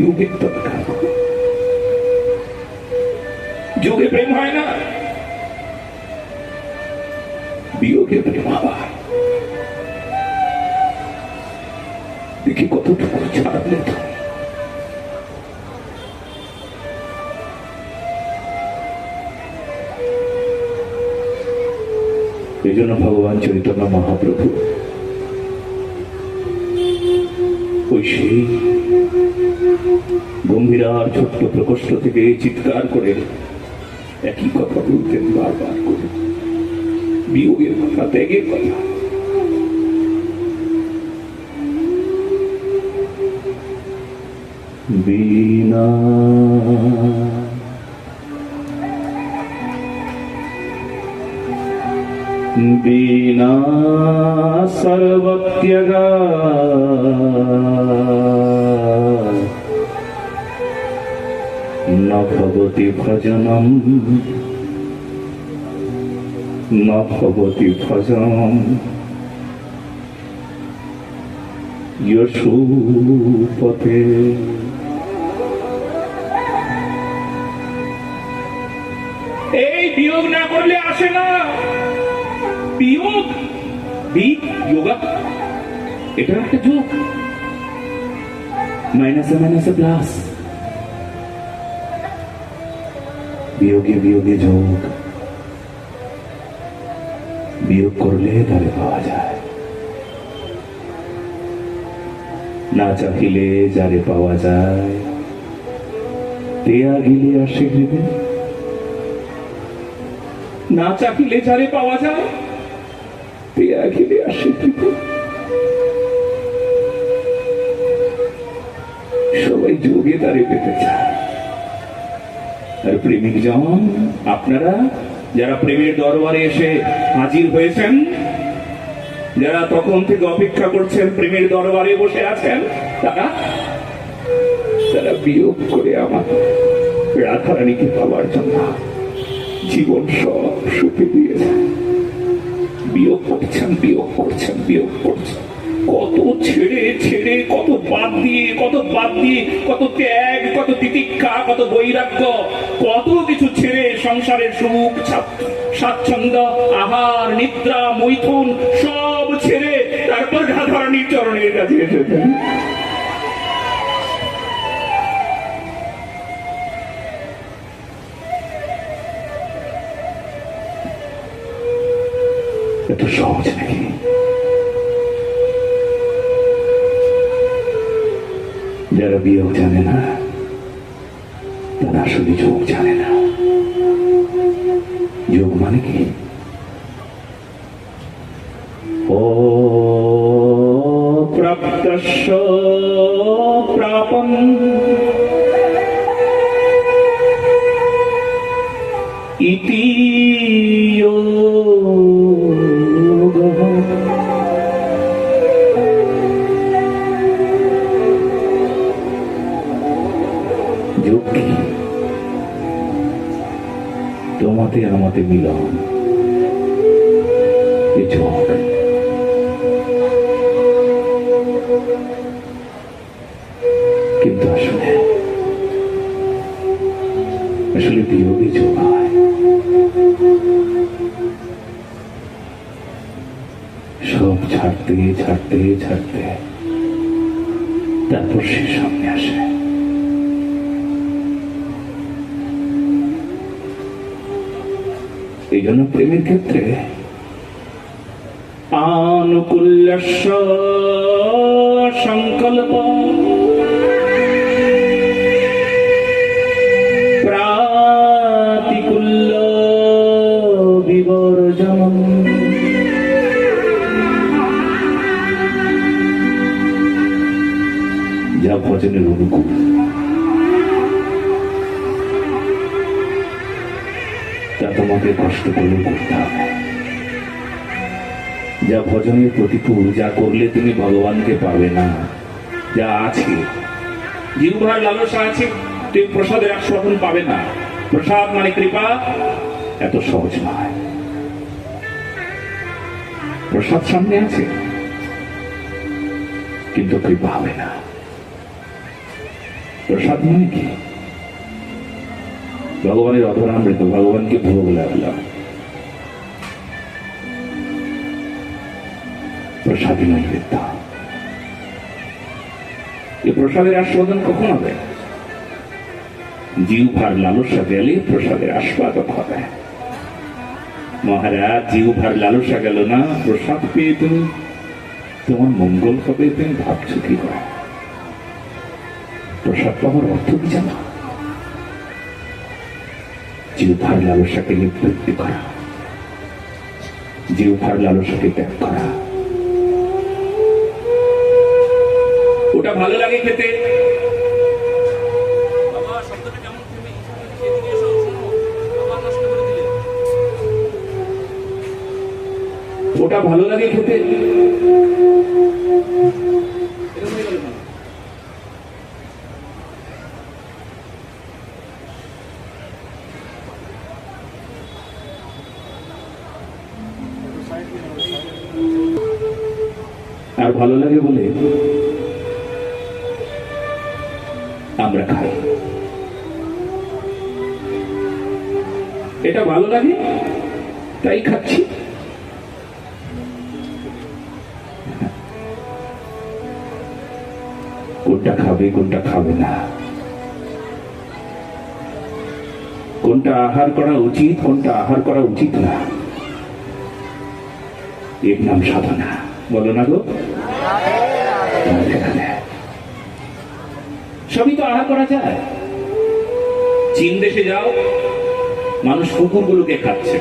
বিয়োগের দরকার। যোগে প্রেম হয় না, বিয়োগে প্রেম আবার। দেখি কতটুকু ছাড়লে তুমি। এই জন্য ভগবান চৈতন্য মহাপ্রভু ওই সেই গম্ভীরার ছোট্ট প্রকোষ্ঠ থেকে চিৎকার করে একই কথা বলতেন বারবার করে, বিয়োগের কথা, ত্যাগের কথা। বিনা বিনা সর্বত্যগা ন ভবতি ভজনম ন ভবতি ভজনম যশোপতে। এই বিয়োগ না করলে আসে না বিয়োগ। যোগা এটা একটা যোগ, মাইনাসে মাইনাসে প্লাস, বিয়োগে বিয়োগে যোগ। বিয়োগ করলে তারে পাওয়া যায়, না চাহিলে যারে পাওয়া যায়, তেয়া গিলে আসে গৃহে। না চাহিলে যারে পাওয়া যায়, তেয়া গিলে আসে গৃহে। সবাই যোগে তারে পেতে চায়। আর প্রেমিক যেমন আপনারা যারা প্রেমের দরবারে এসে হাজির হয়েছেন, যারা তখন থেকে অপেক্ষা করছেন, প্রেমের দরবারে বসে আছেন, তারা বিয়োগ করে আমার রাধারানীকে পাওয়ার জন্য জীবন সব সুখে দিয়েছেন। বিয়োগ করছেন, বিয়োগ করছেন, বিয়োগ করছেন। কত ছেড়ে ছেড়ে, কত বাদ দিয়ে, কত বাদ দিয়ে, কত ত্যাগ, কত তিতিক্ষা, কত বৈরাগ্য, কত কিছু ছেড়ে সংসারের সুখ, স্বাচ্ছন্দ্য, আহার, নিদ্রা, মৈথুন সব ছেড়ে তারপর রাধারানীর চরণের কাছে এসেছেন। এত সহজ নাকি? যারা বিয়োগ জানে না তারা আসলে যোগ জানে না। যোগ মানে কি? ও প্রাপ্তস্য প্রাপম ইতি তোমাতে আমাতে মিলন, এ যোগ। কিন্তু আসলে বিয়োগী যোগ হয়। সব ছাড়তে ছাড়তে ছাড়তে তারপর সে সামনে আসে। এই জন্য প্রেমের ক্ষেত্রে আনুকূল্যস্য সংকল্প প্রাতিকূল্য বিবর্জনম। যা ভজনের অনুকূল তা তোমাকে কষ্ট করে করতে হবে। যা ভজনের প্রতিকূল, যা করলে তুমি ভগবানকে পাবে না, যা আছে জিহ্বার লালসা আছে, তুমি প্রসাদের আস্বাদন পাবে না। প্রসাদ মানে কৃপা, এত সহজ নয়। প্রসাদ সামনে আছে কিন্তু কৃপা হবে না। প্রসাদ মানে কি? ভগবানের অধরামৃত, ভগবানকে ভোগ লাগলাম, প্রসাদী নৈবেদ্য। এই প্রসাদের আস্বাদন কখন হবে? জিহ্বার লালসা গেলে প্রসাদের আস্বাদন হবে। মহারাজ, জিহ্বার লালসা গেল না, প্রসাদ পেয়ে তুমি তোমার মঙ্গল হবে, তুমি ভাবছো কি করে? প্রসাদ পাওয়ার অর্থ কি জানো? জিহ্বার লালসাকে নিবৃত্তি করা, জিহ্বার লালসাকে ত্যাগ করা। ওটা ভালো লাগে খেতে, ওটা ভালো লাগে খেতে। আর ভালো লাগে বলে আমরা খাই। এটা ভালো লাগে তাই খাচ্ছি। কোনটা খাবে কোনটা খাবে না, কোনটা আহার করা উচিত কোনটা আহার করা উচিত না, এর নাম সাধনা। বলো না গো? সবই তো আহার করা যায়। চীন দেশে যাও, মানুষ কুকুরগুলোকে খাচ্ছে।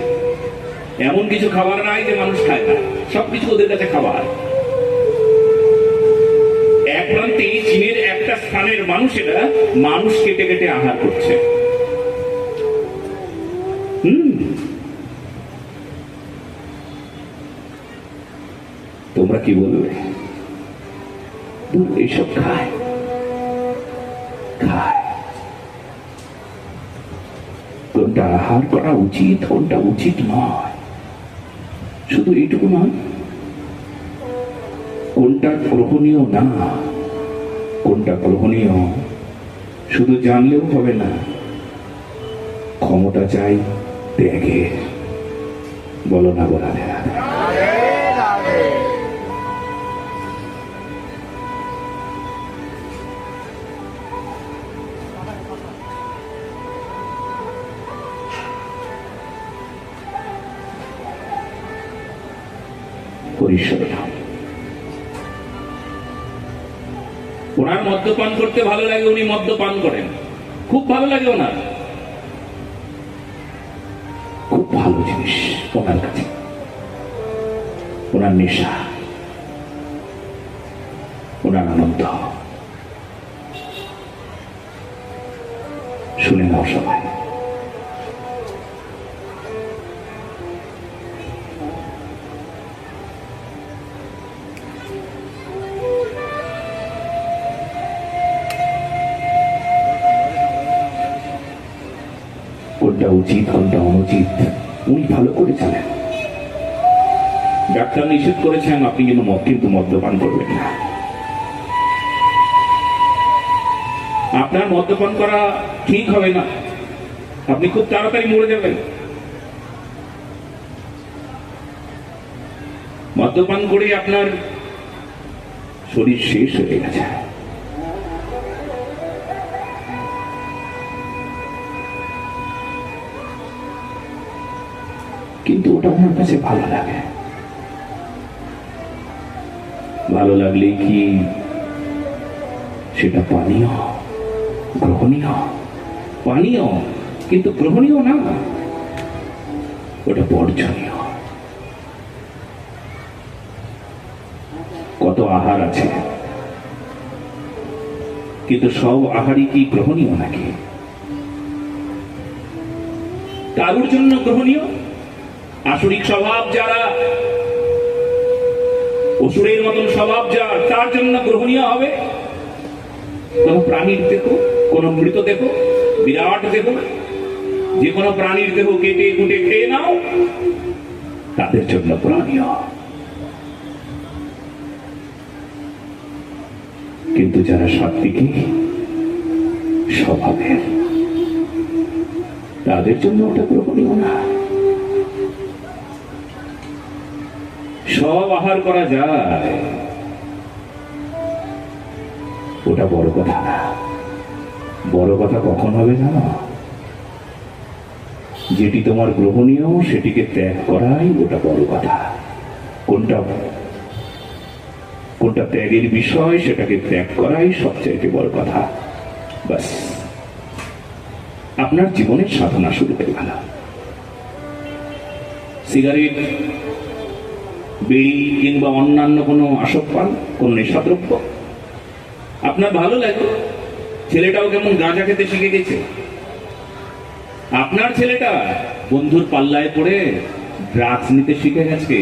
এমন কিছু খাবার নাই যে মানুষ খায় না, সবকিছু ওদের কাছে খাবার। এক প্রান্তে চীনের একটা স্থানের মানুষেরা মানুষ কেটে কেটে আহার করছে। তোমরা কি বলবে? এইসব খায় খায়। কোনটা আহার করা উচিত কোনটা উচিত নয়, শুধু এইটুকু নয়, কোনটা গ্রহণীয় না কোনটা গ্রহণীয় শুধু জানলেও হবে না, ক্ষমতা চাই ত্যাগের। বলো না বলা ওনার মদ্যপান করতে ভালো লাগে, উনি মদ্যপান করেন, খুব ভালো লাগে ওনার, খুব ভালো জিনিস ওনার কাছে, ওনার নেশা, ওনার আনন্দ। শুনে নাও সবাই। কোনটা উচিত কোনটা অনুচিত উনি ভালো করে জানেন। ডাক্তার নিষেধ করেছেন আপনি কিন্তু মদ্যপান করবেন না। আপনার মদ্যপান করা ঠিক হবে না, আপনি খুব তাড়াতাড়ি মরে যাবেন। মদ্যপান করে আপনার শরীর শেষ হয়ে গেছে। কিন্তু ওটা আমার কাছে ভালো লাগে। ভালো লাগলে কি সেটা পানীয়, গ্রহণীয়? পানীয় কিন্তু গ্রহণীয় না, ওটা বর্জনীয়। কত আহার আছে, কিন্তু সব আহারই কি গ্রহণীয় নাকি? কারোর জন্য গ্রহণীয়, আসরিক স্বভাব যারা, অসুরের মতন স্বভাব যার, তার জন্য গ্রহণীয় হবে। কোন প্রাণীর দেহ, কোন মৃত দেহ, বিরাট দেহ, যে কোনো প্রাণীর দেহ কেটে কুটে খেয়ে নাও, তাদের জন্য গ্রহণীয়। কিন্তু যারা সাত্বিকী, স্বভাবের, তাদের জন্য ওটা গ্রহণীয় না। সব আহার করা যায়, ওটা বড় কথা না। বড় কথা কখন হবে জানো? যেটি তোমার গ্রহণীয় সেটিকে ত্যাগ করাই ওটা বড় কথা। কোনটা কোনটা ত্যাগের বিষয় সেটাকে ত্যাগ করাই সবচেয়ে বড় কথা। বাস, আপনার জীবনের সাধনা শুরু হয়ে গেল। সিগারেট, বিড়ি কিংবা অন্যান্য কোনো আসক পান, কোন নেশাদ্রব্য আপনার ভালো লাগে? ছেলেটাও কেমন গাঁজা খেতে শিখে গেছে। আপনার ছেলেটা বন্ধুর পাল্লায় পড়ে ড্রাগস নিতে শিখে গেছে।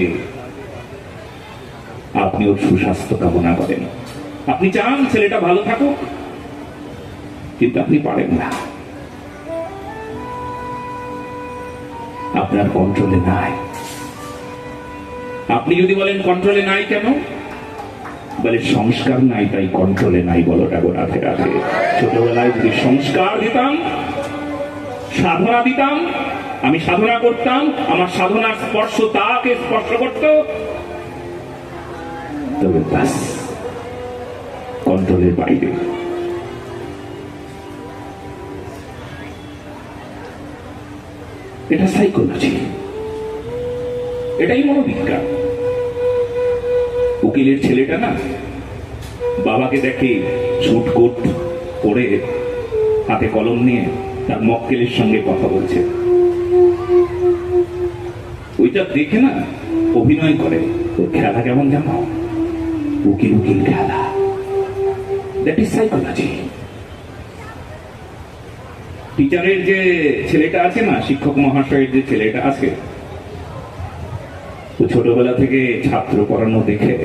আপনি ওর সুস্বাস্থ্য কামনা করেন, আপনি চান ছেলেটা ভালো থাকুক, কিন্তু আপনি পারেন না। আপনার কন্ট্রোলে নাই। আপনি যদি বলেন কন্ট্রোলে নাই কেন, বলে সংস্কার নাই তাই কন্ট্রোলে নাই। বলোটা গো রাধে রাধে। ছোটবেলায় যদি সংস্কার দিতাম, সাধনা দিতাম, আমি সাধনা করতাম, আমার সাধনার স্পর্শ তাকে স্পর্শ করত, তবে বাস কন্ট্রোলের বাইরে। এটা সাইকোলজি, এটাই মনোবিজ্ঞান। উকিলের ছেলেটা না বাবাকে দেখে ছুট কোট পরে হাতে কলম নিয়ে তার মক্কেলের সঙ্গে কথা বলছে, ওইটা দেখে না অভিনয় করে। ওর খেলা কেমন জানো? উকিল উকিল খেলা। That is psychology. টিচারের যে ছেলেটা আছে না, শিক্ষক মহাশয়ের যে ছেলেটা আছে, ও ছোটবেলা থেকে ছাত্র পড়ানো দেখে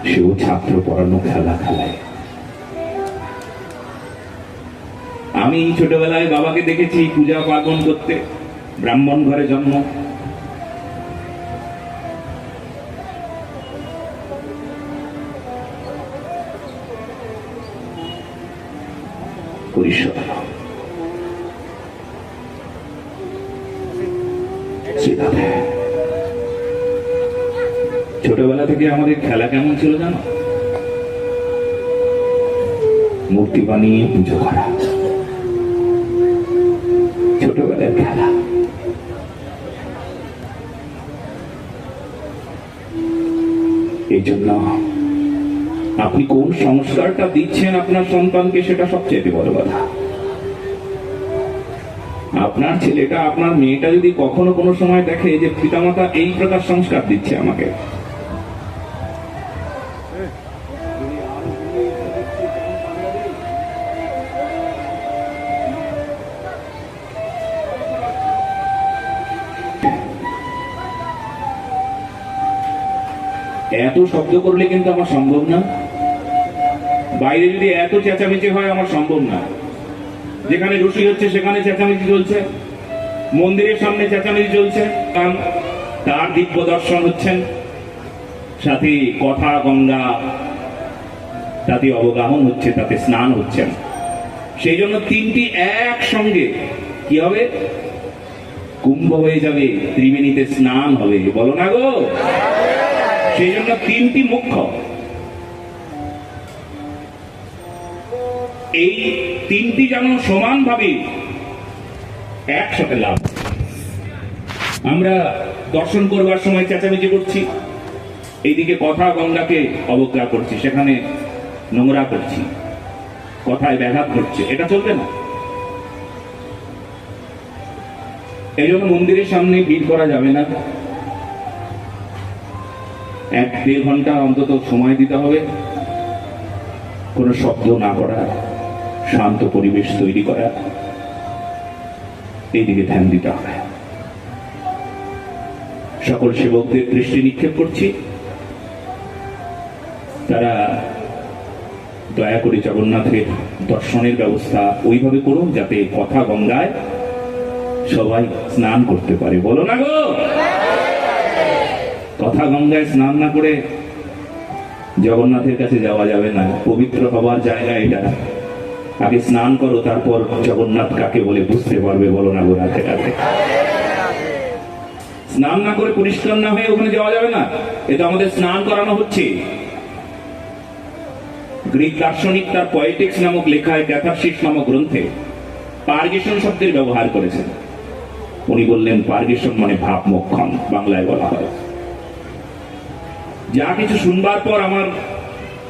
সেও ছাত্র পড়ানো খেলা খেলায়। আমি ছোটবেলায় বাবাকে দেখেছি পূজা পার্বণ করতে, ব্রাহ্মণ ঘরে জন্ম। ছোটবেলা থেকে আমাদের খেলা কেমন ছিল জানো? মূর্তি বানিয়ে পুজো করা, ছোটবেলার খেলা। এই জন্য আপনি কোন সংস্কারটা দিচ্ছেন আপনার সন্তানকে, সেটা সবচেয়ে বড় কথা। আপনার ছেলেটা, আপনার মেয়েটা যদি কখনো কোনো সময় দেখে যে পিতামাতা এই প্রকার সংস্কার দিচ্ছে আমাকে, এত শব্দ করলে কিন্তু আমার সম্ভব না। বাইরে যদি এত চেঁচামেচি হয় আমার সম্ভব না। যেখানে রুশি হচ্ছে সেখানে চেঁচামেচি চলছে, মন্দিরের সামনে চেঁচামেচি চলছে, তার দিব্য দর্শন হচ্ছেন, সাথে কথা গঙ্গা, তাতে অবগাহন হচ্ছে, তাতে স্নান হচ্ছেন। সেই জন্য তিনটি একসঙ্গে কি হবে? কুম্ভ হয়ে যাবে, ত্রিবেণীতে স্নান হবে। বলো না গো? সেই জন্য তিনটি মুখ্য। এই তিনটি যেন সমানভাবে একসাথে লাভ। আমরা দর্শন করবার সময় চেঁচামেচি করছি, এইদিকে কথা গঙ্গাকে অবজ্ঞা করছি, সেখানে নোংরা করছি, কথায় ব্যাঘাত ঘটছে, এটা চলবে না। এই জন্য মন্দিরের সামনে ভিড় করা যাবে না। 1-1.5 ঘন্টা অন্তত সময় দিতে হবে, কোনো শব্দ না করা, শান্ত পরিবেশ তৈরি করা, এইদিকে ধ্যান দিতে হবে। সকল সেবকদের দৃষ্টি নিক্ষেপ করছি, তারা দয়া করে জগন্নাথের দর্শনের ব্যবস্থা ওইভাবে করুন যাতে কথা গঙ্গায় সবাই স্নান করতে পারে। বলো না গো? কথা গঙ্গায় স্নান না করে জগন্নাথের কাছে যাওয়া যাবে না। পবিত্র হবার জায়গা এটা, আগে স্নান করো, তারপর জগন্নাথ কাকে বলে বুঝতে পারবে, বলো না গো রাতে রাতে। স্নান না করে পরিষ্কার না হয়ে ওখানে যাওয়া যাবে না। এটা আমাদের স্নান করানো হচ্ছে। গ্রিক দার্শনিক তার পয়েটিক্স নামক লেখায়, ক্যাথারসিস নামক গ্রন্থে পার্গেশন শব্দের ব্যবহার করেছেন। উনি বললেন পার্গেশন মানে ভাব মোক্ষণ, বাংলায় বলা হয়। যা কিছু শুনবার পর আমার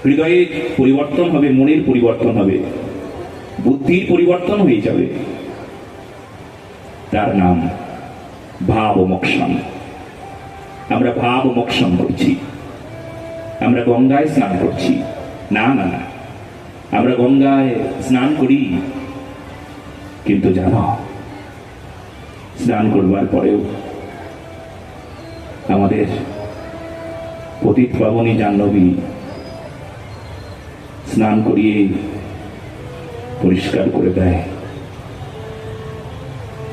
হৃদয়ে পরিবর্তন হবে, মনের পরিবর্তন হবে, বুদ্ধির পরিবর্তন হয়ে যাবে, তার নাম ভাব মোক্ষণ। আমরা ভাব মোক্ষণ করছি, আমরা গঙ্গায় স্নান করছি। না না না, আমরা গঙ্গায় স্নান করি, কিন্তু জানো স্নান করবার পরেও আমাদের পতিত পাবনী জাহ্নবী স্নান করিয়ে পরিষ্কার করে দেয়,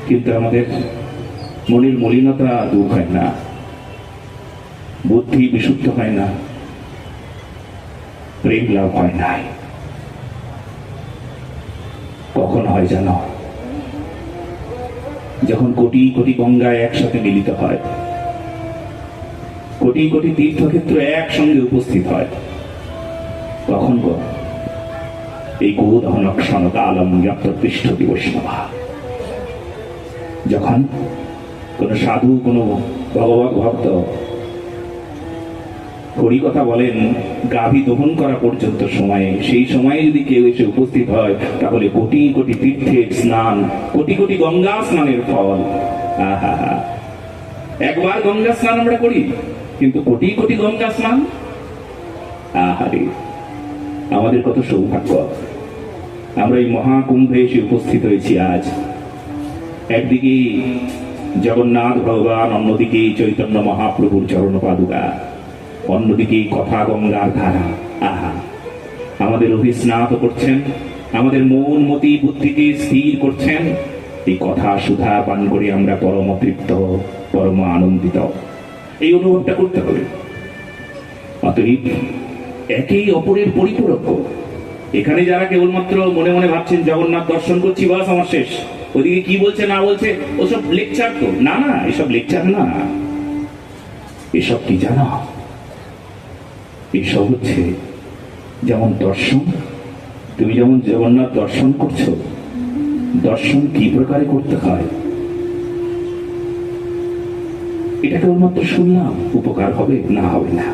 কিন্তু আমাদের মনের মলিনতা দূর হয় না, বুদ্ধি বিশুদ্ধ হয় না, প্রেম লাভ হয় নাই। কখন হয় জানো? যখন কোটি কোটি গঙ্গায় একসাথে মিলিত হয়, কোটি কোটি তীর্থক্ষেত্র একসঙ্গে উপস্থিত হয়, তখন এই গোদহনক্ষণ কালম পৃষ্ঠ বৈষ্ণবা। যখন কোন সাধু, কোন ভগবত ভক্ত হরি কথা বলেন গাভী দহন করা পর্যন্ত সময়ে, সেই সময়ে যদি কেউ এসে উপস্থিত হয়, তাহলে কোটি কোটি তীর্থের স্নান, কোটি কোটি গঙ্গা স্নানের ফল। আহা, একবার গঙ্গা স্নান আমরা করি, কিন্তু কোটি কোটি গঙ্গা স্নান। আহারে, আমাদের কত সৌভাগ্য, আমরা এই মহাকুম্ভে এসে উপস্থিত হয়েছি আজ। একদিকে জগন্নাথ ভগবান, অন্যদিকে চৈতন্য মহাপ্রভুর চরণ পাদুকা, অন্যদিকে কথা গঙ্গার ধারা। আহা, আমাদের অভিস্নাত করছেন, আমাদের মন মতি বুদ্ধিকে স্থির করছেন। এই কথা সুধা পান করে আমরা পরম তৃপ্ত, পরম আনন্দিত, এই অনুভবটা করতে হবে। অতএব একেই অপরের পরিপূরক। এখানে যারা কেবলমাত্র মনে মনে ভাবছেন জগন্নাথ দর্শন করছি, বাস আমার শেষ, ওদিকে কি বলছে না বলছে ওসব লেকচার, তো না না, এসব লেকচার না। এসব কি জানা? এসব হচ্ছে যেমন দর্শন। তুমি যেমন জগন্নাথ দর্শন করছো, দর্শন কি প্রকারে করতে হয় এটা কেবলমাত্র শুনলাম, উপকার হবে না হবে না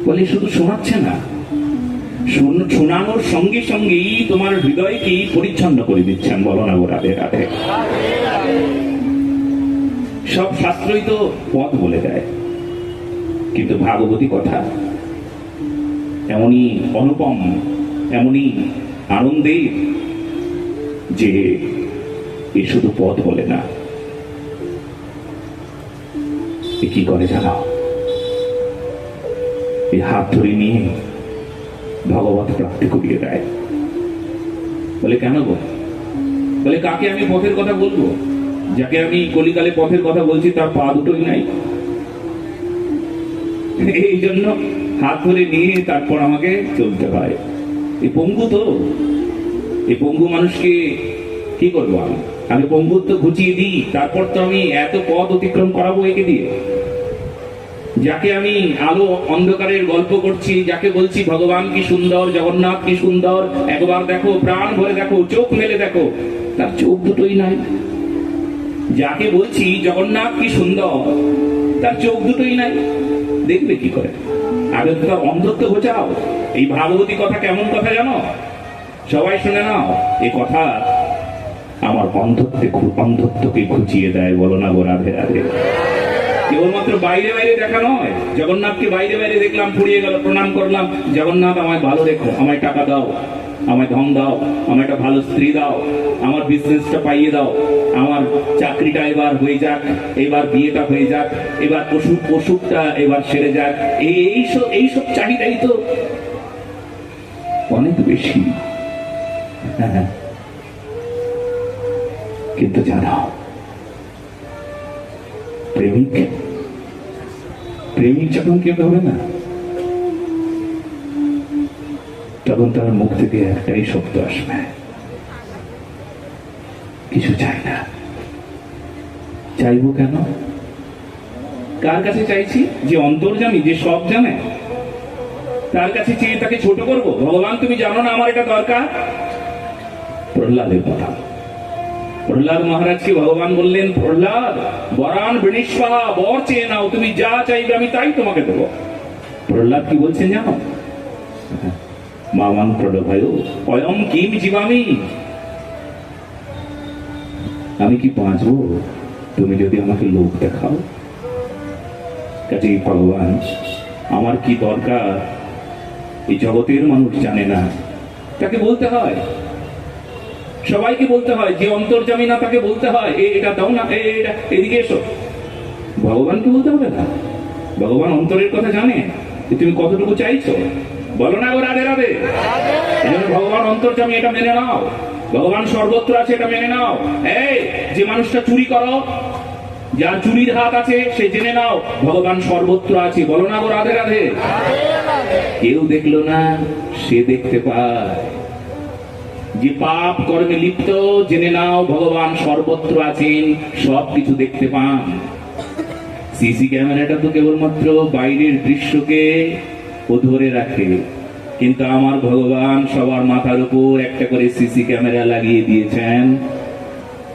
বলে শুধু শোনাচ্ছে না, শোনানোর সঙ্গে সঙ্গেই তোমার হৃদয়কে পরিচ্ছন্ন করে দিচ্ছেন। বলো না গো রাধে রাধে। সব শাস্ত্রই তো পথ বলে দেয়, কিন্তু ভাগবতী কথা এমনই অনুপম, এমনই আনন্দের যে এ শুধু পথ বলে না, এ কি করে জানো? এই হাত ধরে নিয়ে ভগবত প্রাপ্তি করিয়ে দেয়। বলে কেন গো? বলে কাকে আমি পথের কথা বলবো? যাকে আমি কলিকালে পথের কথা বলছি তার পা দুটোই নাই। এই জন্য হাত ধরে নিয়ে তারপর আমাকে চলতে হয়। এই পঙ্গু তো, এই পঙ্গু মানুষকে কি করবো আমি? আমি পঙ্গুত্ব ঘুচিয়ে দিই, তারপর তো আমি এত পথ অতিক্রম করাবো একে দিয়ে। যাকে আমি আলো অন্ধকারের গল্প করছি, যাকে বলছি ভগবান কি সুন্দর, জগন্নাথ কি সুন্দর, একবার দেখো, প্রাণ ভরে দেখো, চোখ মেলে দেখো, তার চোখ দুটোই নাই। যাকে বলছি জগন্নাথ কি সুন্দর, তার চোখ দুটোই নাই, দেখবে কি করে? আগে তো তার অন্ধত্ব ঘোচাও। এই ভাগবতী কথা কেমন কথা জানো? সবাই শুনে নাও, এই কথা আমার অন্ধত্বকে ঘুচিয়ে দেয়। বলো না গো রাধে রাধে। কেবলমাত্র বাইরে বাইরে দেখা নয়, জগন্নাথকে বাইরে বাইরে দেখলাম, ফুরিয়ে গেল, প্রণাম করলাম, জগন্নাথ আমায় ভালো রেখো, আমায় টাকা দাও, আমায় ধন দাও, আমায় একটা ভালো স্ত্রী দাও, আমার বিজনেসটা পাইয়ে দাও, আমার চাকরিটা এবার হয়ে যাক, এবার বিয়েটা হয়ে যাক, এবার অসুখটা এবার সেরে যাক, এইসব চাহিদাই তো অনেক বেশি। কিন্তু জানো, প্রেমিক যখন কেউ হবে না, তখন তার মুখ থেকে একটাই শব্দ আসবে, কিছু চাই না। চাইবো কেন? কার কাছে চাইছি? যে অন্তর্যামী, যে সব জানে, তার কাছে চেয়ে তাকে ছোট করব? ভগবান তুমি জানো না আমার এটা দরকার। প্রহ্লাদের কথা, প্রহ্লাদ মহারাজকে ভগবান বললেন, প্রহ্লাদ বরান বৃণীস্বাহা, বর চেয়ে নাও, তুমি যা চাইবে আমি তাই তোমাকে দেবো। প্রহ্লাদ কি বলছেন জানো? মামাং প্রলোভয় অয়ম কিম জীবামি, আমি কি বাঁচবো তুমি যদি আমাকে লোক দেখাও? কাজেই ভগবান আমার কি দরকার এই জগতের মানুষ জানে না, তাকে বলতে হয়, সবাইকে বলতে হয়। যে অন্তর্যামী না তাকে বলতে হয়, এটা দাও না, এটা এদিকে এসো। ভগবানকে বলতে হবে না, ভগবান অন্তরের কথা জানে যে তুমি কতটুকু চাইছো। বলো না গো রাধে রাধে। ভগবান অন্তর্যামী, এটা মেনে নাও। ভগবান সর্বত্র আছে, এটা মেনে নাও। এই যে মানুষটা চুরি করো, যার চুরির হাত আছে সে জেনে নাও ভগবান সর্বত্র আছে। বলো না গো রাধে রাধে। কেউ দেখলো না, সে দেখতে পায়। যে পাপ কর্মে লিপ্ত, জেনে নাও ভগবান সর্বত্র আছেন, সবকিছু দেখতে পান। সিসি ক্যামেরাটা তো কেবলমাত্র বাইরের দৃশ্যকে ও ধরে রাখে, কিন্তু আমার ভগবান সবার মাথার উপর একটা করে সিসি ক্যামেরা লাগিয়ে দিয়েছেন।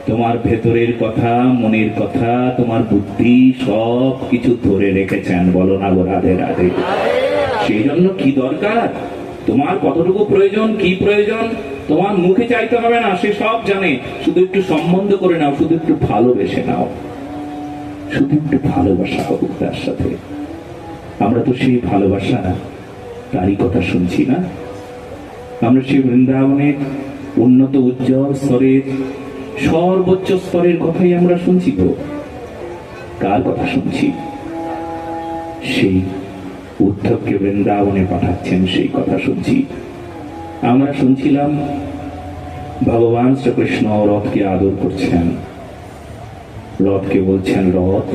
তোমার ভেতরের কথা, মনের কথা, তোমার বুদ্ধি সব কিছু ধরে রেখেছেন। বলো না গো রাধে রাধে। সেই জন্য কি দরকার, তোমার কতটুকু প্রয়োজন, কি প্রয়োজন, তোমার মুখে চাইতে হবে না, সে সব জানে। শুধু একটু সম্বন্ধ করে নাও, শুধু একটু ভালোবেসে নাও, শুধু একটু ভালোবাসা হোক তার সাথে। আমরা তো সেই ভালোবাসা, তারই কথা শুনছি না। আমরা সেই বৃন্দাবনের উন্নত উজ্জ্বল স্তরের, সর্বোচ্চ স্তরের কথাই আমরা শুনছি। তো কার কথা শুনছি? সেই উদ্ধবকে বৃন্দাবনে পাঠাচ্ছেন, সেই কথা শুনছি। আমরা শুনছিলাম ভগবান শ্রীকৃষ্ণ রথকে আদর করছেন, রথকে বলছেন, রথ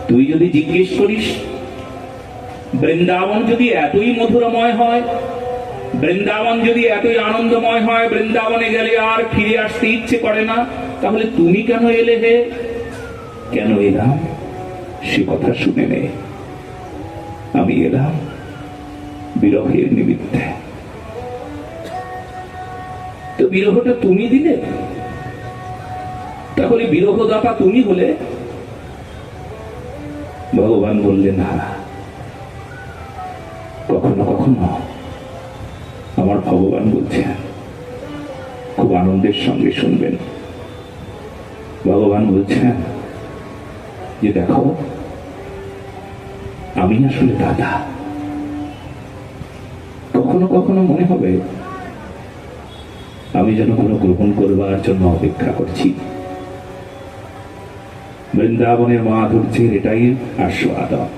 তুই যদি জিজ্ঞেস করিস বৃন্দাবন যদি এতই মধুরময় হয়, বৃন্দাবন যদি এতই আনন্দময় হয়, বৃন্দাবনে গেলে আর ফিরে আসতে ইচ্ছে করে না, তাহলে তুমি কেন এলে হে? কেন এলাম সে কথা শুনে নে। আমি এলাম বিরহের নিমিত্তে। তো বিরহটা তুমি দিলে, তাহলে বিরহদাতা তুমি হলে। ভগবান বললেন, না, কখনো কখনো আমার ভগবান বলছেন, খুব আনন্দের সঙ্গে শুনবেন। ভগবান বলছেন যে দেখো, আমি আসলে দাদা। কখনো কখনো মনে হবে আমি যেন কোনো গ্রহণ করবার জন্য অপেক্ষা করছি। বৃন্দাবনের মাধুর্যের এটাই আস্বাদন।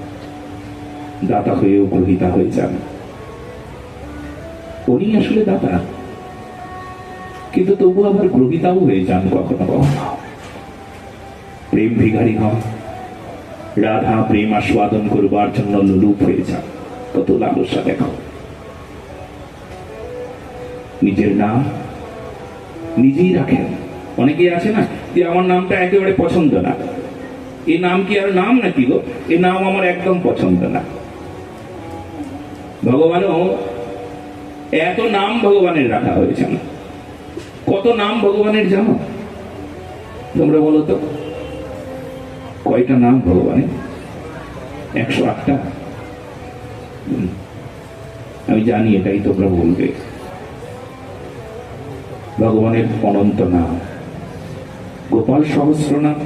দাতা হয়েও গ্রহিতা হয়ে যান। উনি আসলে দাতা, কিন্তু তবু আবার গ্রহিতাও হয়ে যান কখনো কখনো। প্রেম ভিখারি হন, রাধা প্রেম আস্বাদন করবার জন্য লোলুপ হয়ে যান। কত লালসা দেখো। নিজের নাম নিজেই রাখেন। অনেকেই আছে না যে আমার নামটা একেবারে পছন্দ না, এই নাম কি আর নাম নাকি গো, এই নাম আমার একদম পছন্দ না। ভগবানও এত নাম ভগবানের রাখা হয়েছে না। কত নাম ভগবানের জানো তোমরা? বলো তো কয়টা নাম ভগবানের? 108টা। আমি জানি এটাই তোমরা বলবে। ভগবানের অনন্ত নাম, গোপাল সহস্র নাম,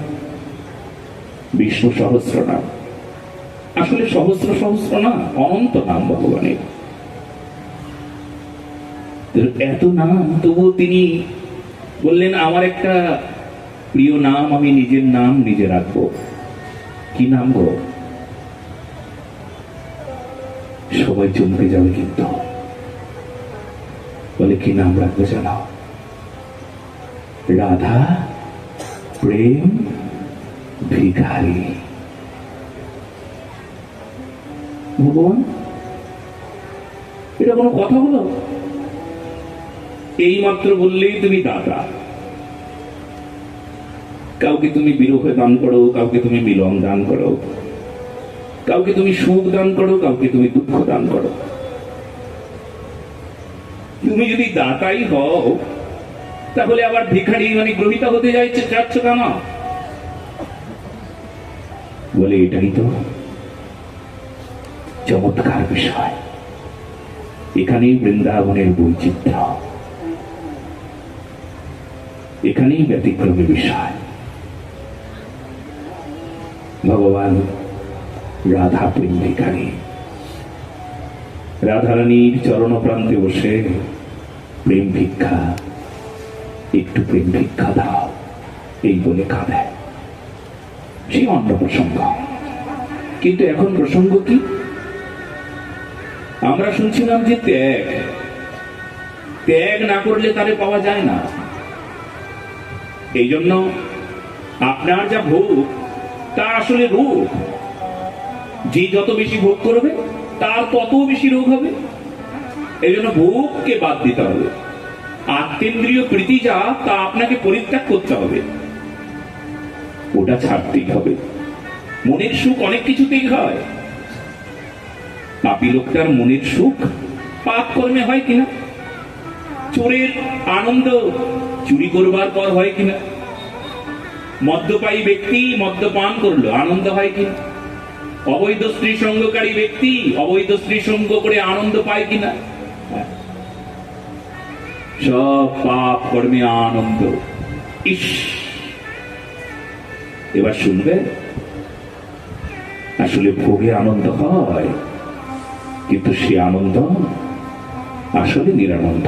বিষ্ণু সহস্র নাম। আসলে সহস্র সহস্র না, অনন্ত নাম ভগবানের। এত নাম, তবু তিনি বললেন আমার একটা প্রিয় নাম, আমি নিজের নাম নিজে রাখবো। কি নাম গো? সবাই চমকে যাবে কিন্তু। বলে কি নাম রাখবে জানো? রাধা প্রেম ভিখারি। ভগবান, এটা কোনো কথা হলো? এই মাত্র বললেই তুমি দাতা। কাউকে তুমি বিরহ দান করো, কাউকে তুমি মিলন দান করো, কাউকে তুমি সুখ দান করো, কাউকে তুমি দুঃখ দান করো। তুমি যদি দাতাই হও, তাহলে আবার ভিখারি মানে গ্রহিতা হতে যাচ্ছ কেন? বলে এটাই তো চমৎকার বিষয়। এখানেই বৃন্দাবনের বৈচিত্র্য, এখানেই ব্যতিক্রমী বিষয়। ভগবান রাধা প্রেম ভিখারী, রাধারানীর চরণ প্রান্তে বসে প্রেম ভিক্ষা, একটু প্রেম ভিক্ষা দাও, এই বলে কাঁদে। সেই অন্য প্রসঙ্গ। কিন্তু এখন প্রসঙ্গ কি? আমরা শুনছিলাম যে ত্যাগ, ত্যাগ না করলে তারে পাওয়া যায় না। এই জন্য আপনার যা ভোগ তা আসলে রোগ। যে যত বেশি ভোগ করবে তার তত বেশি রোগ হবে। এই জন্য ভোগকে বাদ দিতে হবে। আত্মেন্দ্রিয় প্রীতি যা, তা আপনাকে পরিত্যাগ করতে হবে, ওটা ছাড়তেই হবে। মনের সুখ অনেক কিছুতেই হয়। পাপী লোকটার মনের সুখ পাপ কর্মে হয় কিনা? চোরের আনন্দ চুরি করবার পর হয় কিনা? মদ্যপায়ী ব্যক্তি মদ্যপান করলো, আনন্দ হয় কিনা? অবৈধ স্ত্রী সঙ্গকারী ব্যক্তি অবৈধ স্ত্রী সঙ্গ করে আনন্দ পায় কিনা? সব পাপ কর্মে আনন্দ। ইস, এবার শুনবে, আসলে ভোগে আনন্দ হয়, কিন্তু সে আনন্দ আসলে নিরানন্দ,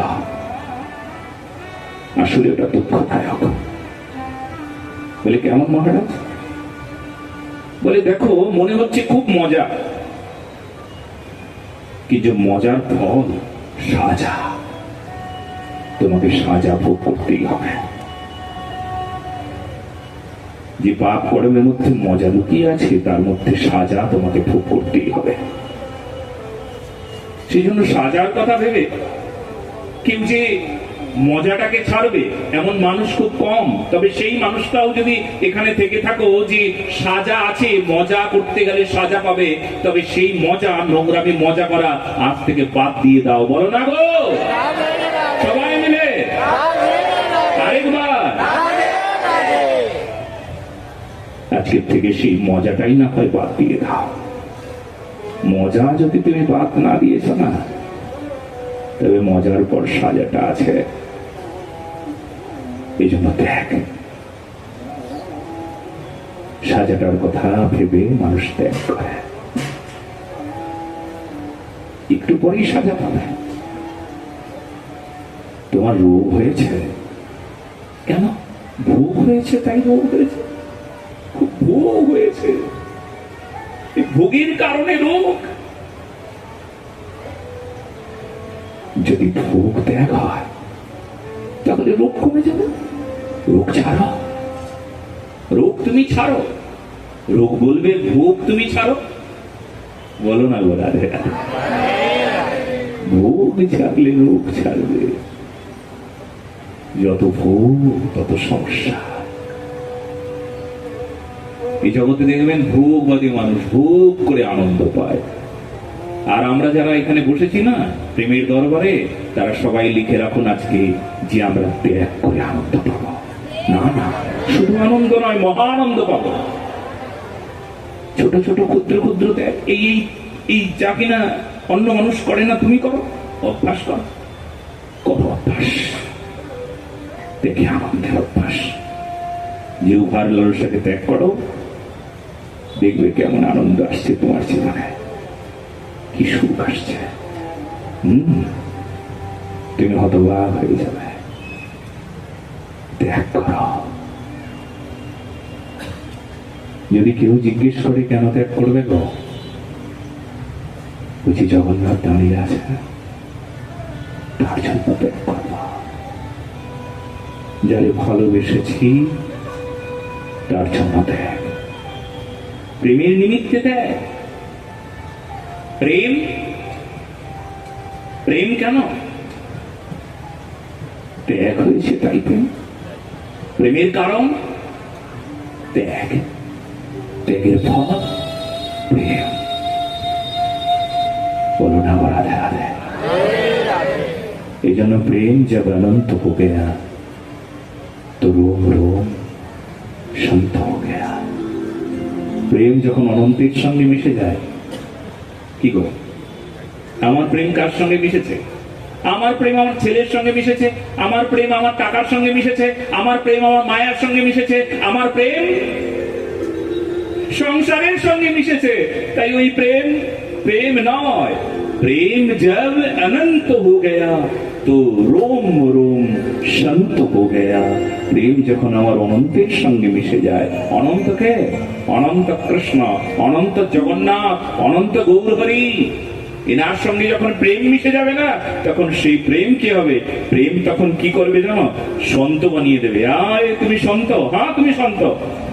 আসলে ওটা দুঃখদায়ক। বলে কেমন মহারাজ? বলে দেখো, মনে হচ্ছে খুব মজা, কিন্তু মজার ফল সাজা। তোমাকে সাজা ভোগ করতেই হবে। যে পাপ কর্মের মধ্যে মজা লুকিয়ে আছে, তার মধ্যে সাজা তোমাকে ভোগ করতেই হবে। সেই জন্য সাজার কথা ভেবে কেউ যে মজাটাকে ছাড়বে এমন মানুষ খুব কম। তবে সেই মানুষটাও যদি এখানে থেকে থাকো যে সাজা আছে, মজা করতে গেলে সাজা পাবে, তবে সেই মজা, নোংরামি মজা করা আজ থেকে বাদ দিয়ে দাও। বলো না গো সবাই মিলে আরেকবার। আজকের থেকে সেই মজাটাই না হয় বাদ দিয়ে দাও। মজা যদি তুমি বাদ না দিয়েছ না, তবে মজার পর সাজাটা আছে। এই জন্য ত্যাগ, সাজাটার কথা ভেবে মানুষ ত্যাগ করে। একটু পরেই সাজা পাবে। তোমার রোগ হয়েছে কেন? ভোগ হয়েছে তাই রোগ হয়েছে। খুব ভোগ হয়েছে, ভোগের কারণে রোগ। যদি ভোগ ত্যাগ হয় তাহলে রোগ কমে যাবে। রোগ ছাড়ো, রোগ তুমি ছাড়ো। রোগ বলবে ভোগ তুমি ছাড়ো। বলো না গোরা, ভোগ ছাড়লে রোগ ছাড়বে। যত ভোগ তত সমস্যা। এই জগতে দেখবেন ভোগবাদী মানুষ ভোগ করে আনন্দ পায়। আর আমরা যারা এখানে বসেছি না প্রেমের দরবারে, তারা সবাই লিখে রাখুন আজকে যে আমরা ত্যাগ করে আনন্দ পাবো। না না, শুধু আনন্দ নয়, মহা আনন্দ পাবো। ছোট ছোট ক্ষুদ্র ক্ষুদ্র ত্যাগ, এই এই যা কিনা অন্য মানুষ করে না, তুমি করো। অভ্যাস করো, করো অভ্যাস। দেখে আনন্দের অভ্যাস। জিহ্বার লালসাকে ত্যাগ করো, দেখবে কেমন আনন্দ আসছে তোমার জীবনে, কি সুখ আসছে। তুমি হতবাক হয়ে যাবে। ত্যাগ করো। যদি কেউ জিজ্ঞেস করে কেন ত্যাগ করবে গো, বুঝি জগন্নাথ দাঁড়িয়ে আছে, তার জন্য ত্যাগ করব। যারে ভালোবেসেছি তার জন্য ত্যাগ। প্রেমের নিমিত্তে ত্যাগ। প্রেম, প্রেম কেন? ত্যাগ হয়েছে তাই প্রেম। প্রেমের কারণ ত্যাগ, ত্যাগের ফল প্রেম। বলো না আবার রাধে রাধে। এই জন্য প্রেম जब अनंत हो गया तो रोम रोम शांत हो गया। প্রেম যখন অনন্তের সঙ্গে মিশে যায়, কি গো, আমার প্রেম কার সঙ্গে মিশেছে? আমার প্রেম আমার ছেলের সঙ্গে মিশেছে, আমার প্রেম আমার টাকার সঙ্গে মিশেছে, আমার প্রেম আমার মায়ের সঙ্গে মিশেছে, আমার প্রেম সংসারের সঙ্গে মিশেছে। তাই ওই প্রেম প্রেম নয়। প্রেম जब अनंत हो गया तो रोम रोम शांत हो गया। প্রেম যখন আমার অনন্তের সঙ্গে মিশে যায়, অনন্তকে, অনন্ত কৃষ্ণ, অনন্ত জগন্নাথ, অনন্ত গৌরহরি, এনার সঙ্গে যখন প্রেম মিশে যাবে না, তখন সেই প্রেম কি হবে? প্রেম তখন কি করবে জানো? সন্ত বানিয়ে দেবে। আয় তুমি সন্ত, হ্যাঁ তুমি সন্ত।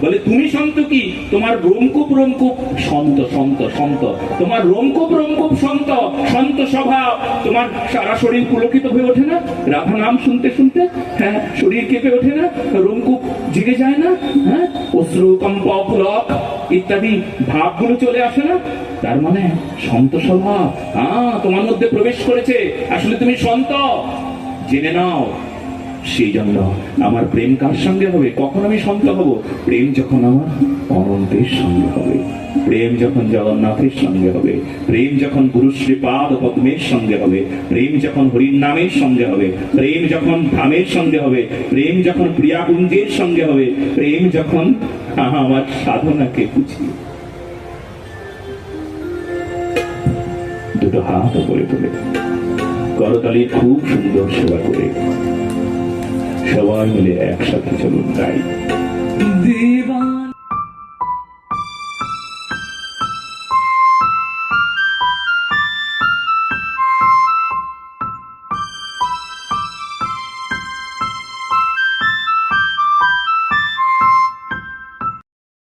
বলে তুমি সন্ত কি? তোমার রোমকূপ রোমকূপ সন্ত, সন্ত সন্ত, তোমার রোমকূপ রোমকূপ সন্ত, সন্ত স্বভাব। তোমার সারা শরীর পুলকিত হয়ে ওঠে না রাধা নাম শুনতে শুনতে? হ্যাঁ, শরীর কেঁপে ওঠে না? রোমকূপ জেগে যায় না? হ্যাঁ, অশ্রু কম্প পুলক ইত্যাদি ভাবগুলো চলে আসে না? তার মানে সন্ত স্বভাব তোমার মধ্যে প্রবেশ করেছে। আসলে তুমি সন্ত, জেনে নাও। সেই জন্য আমার প্রেম কার সঙ্গে হবে? কখন আমি সন্ত হব? প্রেম যখন আমার অনন্তের সঙ্গে হবে, প্রেম যখন জগন্নাথের সঙ্গে হবে, প্রেম যখন গুরু শ্রীপাদ পদ্মের সঙ্গে হবে, প্রেম যখন হরির নামের সঙ্গে হবে, প্রেম যখন ধামের সঙ্গে হবে, প্রেম যখন প্রিয়াকুঞ্জের সঙ্গে হবে, প্রেম যখন আমার সাধনাকে বুঝি। দুটো হাত উপরে তুলে করতালি খুব সুন্দর সেবা করে সবাই মিলে একসাথে চলুন গাই।